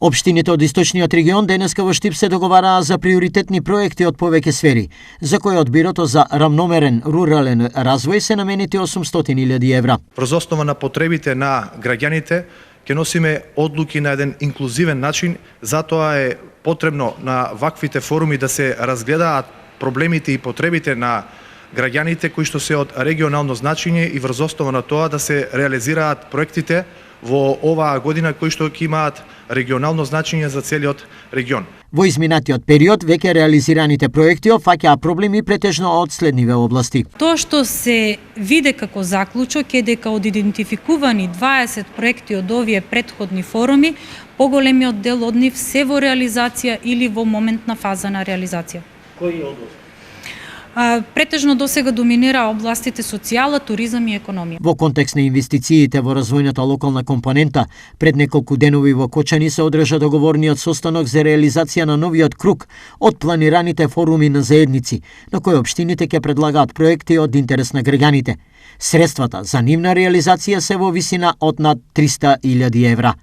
Општините од источниот регион денеска во Штип се договараа за приоритетни проекти од повеќе сфери, за кои од Бирото за рамномерен рурален развој се наменети 800.000 евра. Врз основа на потребите на граѓаните ќе носиме одлуки на еден инклузивен начин, затоа е потребно на ваквите форуми да се разгледаат проблемите и потребите на граѓаните кои што се од регионално значење и врз основа на тоа да се реализираат проектите во оваа година кои што ќе имаат регионално значење за целиот регион. Во изминатиот период веќе реализираните проекти опфаќаа проблеми претежно од следниве области. Тоа што се виде како заклучок е дека од идентификувани 20 проекти од овие претходни форуми, поголемиот дел од нив се во реализација или во моментна фаза на реализација. Кои области? Претежно досега доминира областите социјала, туризам и економија. Во контекст на инвестициите во развојната локална компонента, пред неколку денови во Кочани се одржа договорниот состанок за реализација на новиот круг од планираните форуми на заедници, на кои општините ќе предлагаат проекти од интерес на граѓаните. Средствата за нивна реализација се во висина од над 300.000 евра.